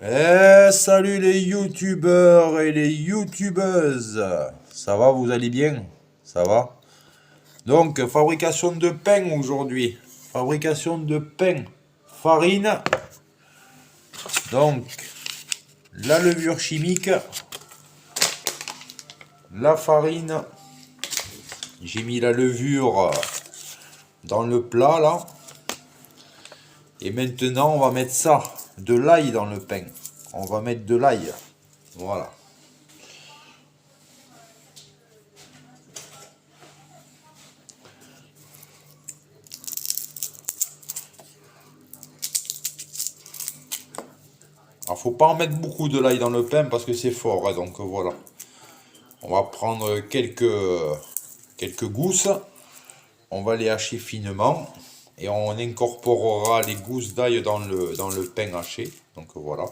Salut les youtubeurs et les youtubeuses. Ça va, vous allez bien? Ça va? Donc, fabrication de pain aujourd'hui. Fabrication de pain. Farine. Donc, la levure chimique. La farine. J'ai mis la levure dans le plat là. Et maintenant, on va mettre ça. De l'ail dans le pain. On va mettre de l'ail. Voilà. Alors, faut pas en mettre beaucoup de l'ail dans le pain parce que c'est fort, hein, donc voilà. On va prendre quelques gousses. On va les hacher finement. Et on incorporera les gousses d'ail dans le pain haché. Donc voilà.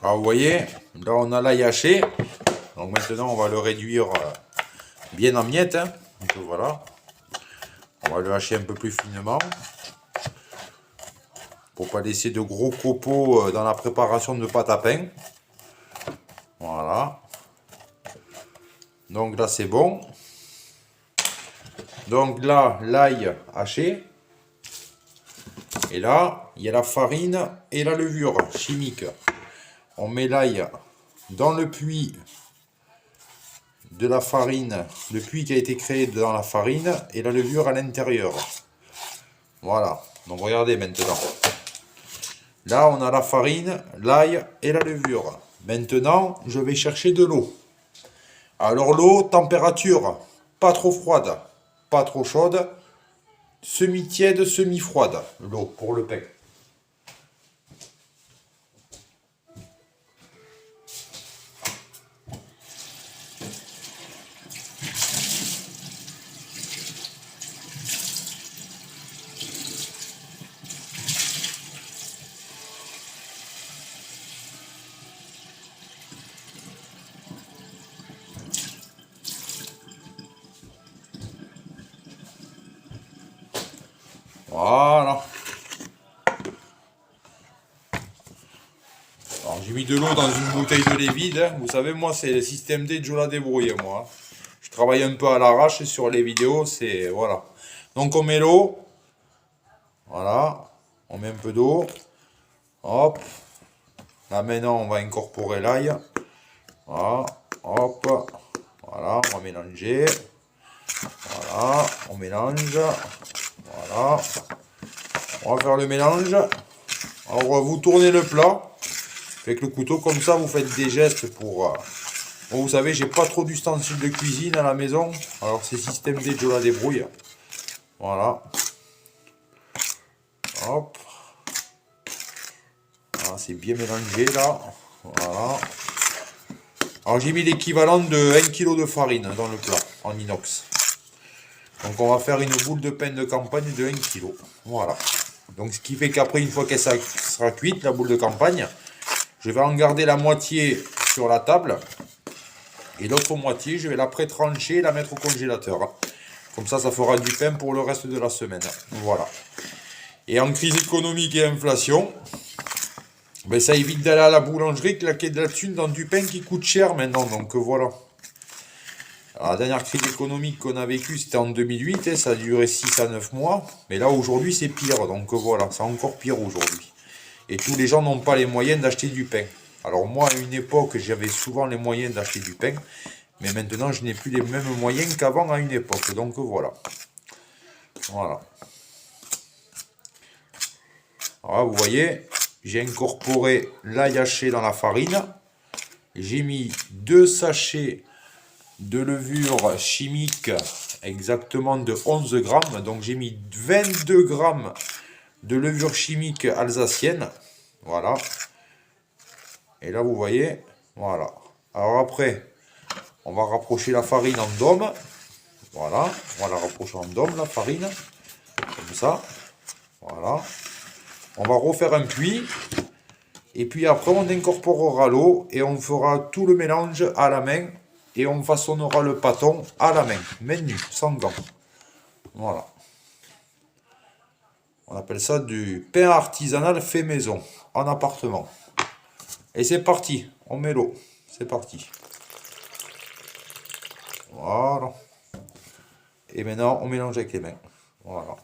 Alors vous voyez, là on a l'ail haché. Donc maintenant on va le réduire bien en miettes, hein. Donc voilà. On va le hacher un peu plus finement. Pour pas laisser de gros copeaux dans la préparation de pâte à pain. Voilà. Donc là c'est bon. Donc là, l'ail haché. Et là, il y a la farine et la levure chimique. On met l'ail dans le puits de la farine, le puits qui a été créé dans la farine et la levure à l'intérieur. Voilà. Donc regardez maintenant. Là, on a la farine, l'ail et la levure. Maintenant, je vais chercher de l'eau. Alors l'eau, température, pas trop froide, pas trop chaude, semi-tiède, semi-froide, l'eau pour le pain. Voilà. Alors j'ai mis de l'eau dans une bouteille de lait vide, hein. Vous savez, moi c'est le système D de Joe la débrouille, moi. Je travaille un peu à l'arrache sur les vidéos, c'est... Voilà. Donc on met l'eau. Voilà. On met un peu d'eau. Hop. Là maintenant on va incorporer l'ail. Voilà. Hop. Voilà. On va mélanger. Voilà. On mélange. Voilà. On va faire le mélange. Alors vous tournez le plat avec le couteau comme ça, vous faites des gestes pour Bon, vous savez, j'ai pas trop d'ustensiles de cuisine à la maison. Alors c'est système D, je la débrouille. Voilà. Hop. Voilà, c'est bien mélangé là. Voilà. Alors j'ai mis l'équivalent de 1 kg de farine dans le plat en inox. Donc on va faire une boule de pain de campagne de 1 kg. Voilà. Donc ce qui fait qu'après, une fois qu'elle sera cuite, la boule de campagne, je vais en garder la moitié sur la table. Et l'autre moitié, je vais la pré-trancher et la mettre au congélateur. Comme ça fera du pain pour le reste de la semaine. Voilà. Et en crise économique et inflation, ben ça évite d'aller à la boulangerie, claquer de la thune dans du pain qui coûte cher maintenant. Donc voilà. Alors, la dernière crise économique qu'on a vécue, c'était en 2008. Et ça a duré 6 à 9 mois. Mais là, aujourd'hui, c'est pire. Donc voilà, c'est encore pire aujourd'hui. Et tous les gens n'ont pas les moyens d'acheter du pain. Alors moi, à une époque, j'avais souvent les moyens d'acheter du pain. Mais maintenant, je n'ai plus les mêmes moyens qu'avant à une époque. Donc voilà. Voilà. Alors, vous voyez, j'ai incorporé l'ail haché dans la farine. J'ai mis 2 sachets de levure chimique, exactement de 11 grammes. Donc j'ai mis 22 grammes de levure chimique alsacienne. Voilà. Et là, vous voyez, voilà. Alors après, on va rapprocher la farine en dôme. Voilà. On va la rapprocher en dôme, la farine. Comme ça. Voilà. On va refaire un puits. Et puis après, on incorporera l'eau et on fera tout le mélange à la main. Et on façonnera le pâton à la main. Main nue, sans gants. Voilà. On appelle ça du pain artisanal fait maison, en appartement. Et c'est parti, on met l'eau. C'est parti. Voilà. Et maintenant, on mélange avec les mains. Voilà.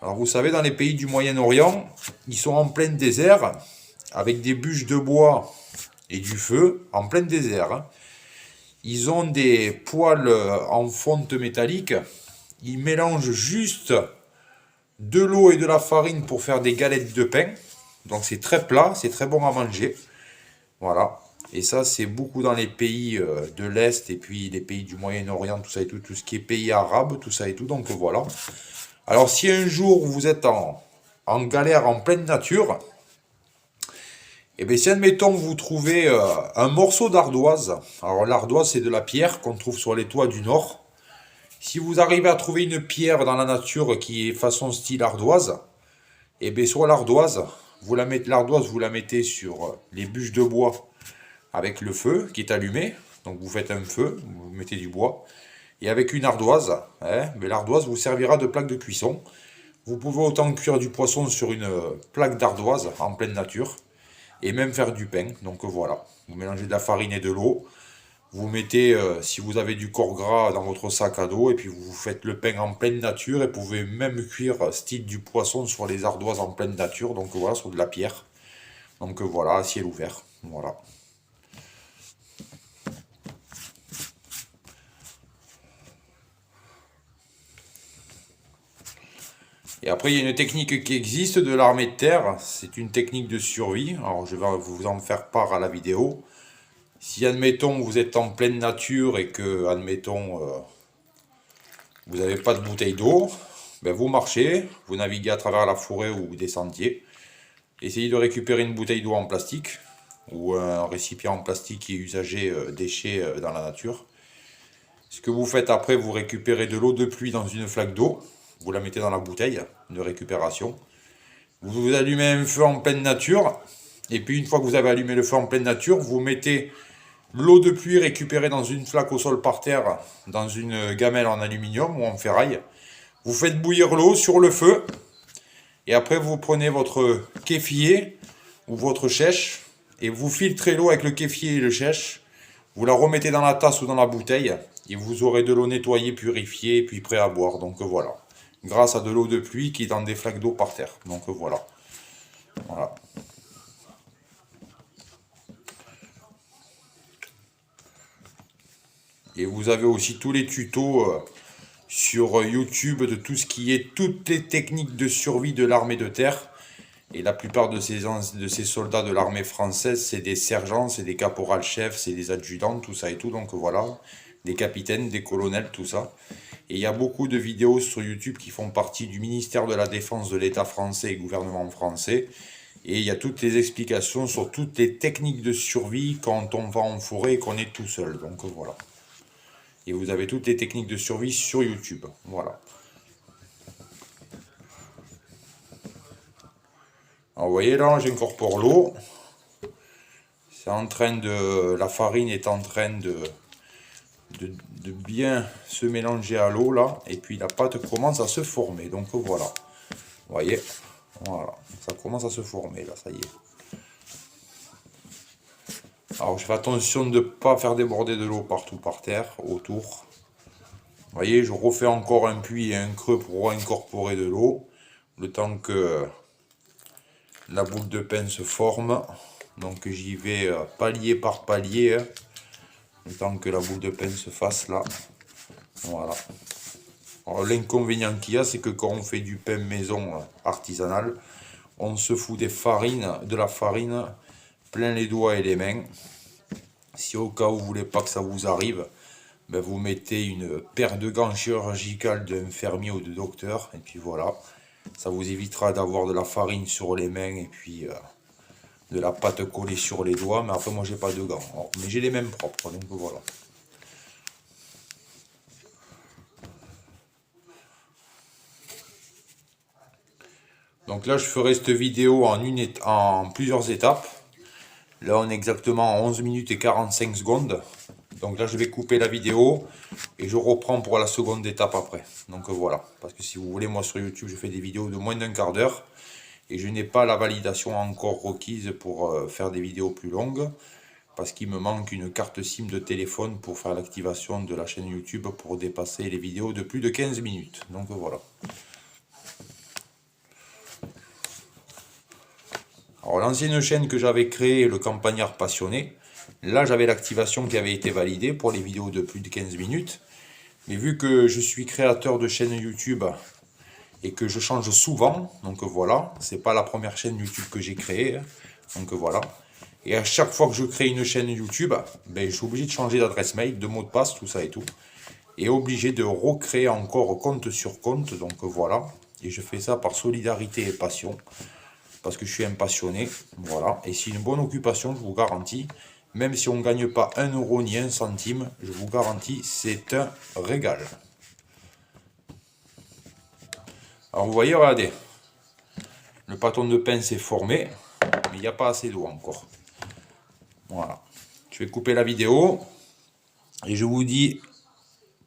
Alors vous savez, dans les pays du Moyen-Orient, ils sont en plein désert, avec des bûches de bois et du feu, en plein désert. Hein. Ils ont des poêles en fonte métallique. Ils mélangent juste de l'eau et de la farine pour faire des galettes de pain. Donc c'est très plat, c'est très bon à manger. Voilà. Et ça, c'est beaucoup dans les pays de l'Est et puis les pays du Moyen-Orient, tout ça et tout, tout ce qui est pays arabes, tout ça et tout. Donc voilà. Alors si un jour vous êtes en galère en pleine nature, et bien si admettons vous trouvez un morceau d'ardoise, alors l'ardoise c'est de la pierre qu'on trouve sur les toits du nord. Si vous arrivez à trouver une pierre dans la nature qui est façon style ardoise, et bien sur l'ardoise, vous la mettez sur les bûches de bois avec le feu qui est allumé. Donc vous faites un feu, vous mettez du bois. Et avec une ardoise, mais l'ardoise vous servira de plaque de cuisson. Vous pouvez autant cuire du poisson sur une plaque d'ardoise en pleine nature. Et même faire du pain. Donc voilà, vous mélangez de la farine et de l'eau. Vous mettez, si vous avez du corps gras, dans votre sac à dos. Et puis vous faites le pain en pleine nature. Et vous pouvez même cuire style du poisson sur les ardoises en pleine nature. Donc voilà, sur de la pierre. Donc voilà, à ciel ouvert. Voilà. Et après, il y a une technique qui existe de l'armée de terre. C'est une technique de survie. Alors, je vais vous en faire part à la vidéo. Si, admettons, vous êtes en pleine nature et que, admettons, vous n'avez pas de bouteille d'eau, ben vous marchez, vous naviguez à travers la forêt ou des sentiers. Essayez de récupérer une bouteille d'eau en plastique ou un récipient en plastique qui est usagé, déchet dans la nature. Ce que vous faites après, vous récupérez de l'eau de pluie dans une flaque d'eau. Vous la mettez dans la bouteille de récupération. Vous allumez un feu en pleine nature. Et puis une fois que vous avez allumé le feu en pleine nature, vous mettez l'eau de pluie récupérée dans une flaque au sol par terre, dans une gamelle en aluminium ou en ferraille. Vous faites bouillir l'eau sur le feu. Et après vous prenez votre kéfier ou votre chèche. Et vous filtrez l'eau avec le kéfier et le chèche. Vous la remettez dans la tasse ou dans la bouteille. Et vous aurez de l'eau nettoyée, purifiée, puis prêt à boire. Donc voilà. Grâce à de l'eau de pluie qui est dans des flaques d'eau par terre. Donc voilà. Voilà. Et vous avez aussi tous les tutos sur YouTube de tout ce qui est toutes les techniques de survie de l'armée de terre. Et la plupart de ces soldats de l'armée française, c'est des sergents, c'est des caporals-chefs, c'est des adjudants, tout ça et tout. Donc voilà, des capitaines, des colonels, tout ça. Et il y a beaucoup de vidéos sur YouTube qui font partie du ministère de la Défense de l'État français et gouvernement français. Et il y a toutes les explications sur toutes les techniques de survie quand on va en forêt et qu'on est tout seul. Donc voilà. Et vous avez toutes les techniques de survie sur YouTube. Voilà. Alors vous voyez là, j'incorpore l'eau. C'est en train de... La farine est en train de bien se mélanger à l'eau là. Et puis la pâte commence à se former. Donc voilà. Vous voyez. Voilà. Ça commence à se former là, ça y est. Alors je fais attention de ne pas faire déborder de l'eau partout par terre, autour. Vous voyez, je refais encore un puits et un creux pour incorporer de l'eau. Le temps que la boule de pain se forme. Donc j'y vais palier par palier. Le temps que la boule de pain se fasse là. Voilà. Alors l'inconvénient qu'il y a, c'est que quand on fait du pain maison artisanal, on se fout de la farine plein les doigts et les mains. Si au cas où vous voulez pas que ça vous arrive, ben vous mettez une paire de gants chirurgicales d'infirmier ou de docteur. Et puis voilà, ça vous évitera d'avoir de la farine sur les mains et puis de la pâte collée sur les doigts. Mais après moi j'ai pas de gants. Alors, mais j'ai les mêmes propres, donc voilà. Donc là je ferai cette vidéo en plusieurs étapes. Là on est exactement à 11 minutes et 45 secondes. Donc là je vais couper la vidéo et je reprends pour la seconde étape après. Donc voilà, parce que si vous voulez, moi sur YouTube je fais des vidéos de moins d'un quart d'heure. Et je n'ai pas la validation encore requise pour faire des vidéos plus longues. Parce qu'il me manque une carte SIM de téléphone pour faire l'activation de la chaîne YouTube pour dépasser les vidéos de plus de 15 minutes. Donc voilà. Alors l'ancienne chaîne que j'avais créée, le campagnard passionné, là j'avais l'activation qui avait été validée pour les vidéos de plus de 15 minutes. Mais vu que je suis créateur de chaîne YouTube et que je change souvent, donc voilà, c'est pas la première chaîne YouTube que j'ai créée, donc voilà. Et à chaque fois que je crée une chaîne YouTube, ben, je suis obligé de changer d'adresse mail, de mot de passe, tout ça et tout. Et obligé de recréer encore compte sur compte, donc voilà. Et je fais ça par solidarité et passion, parce que je suis un passionné, voilà. Et c'est une bonne occupation, je vous garantis. Même si on ne gagne pas 1 euro ni 1 centime, je vous garantis, c'est un régal. Alors vous voyez, regardez, le pâton de pain s'est formé, mais il n'y a pas assez d'eau encore. Voilà. Je vais couper la vidéo et je vous dis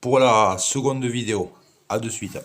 pour la seconde vidéo. À de suite.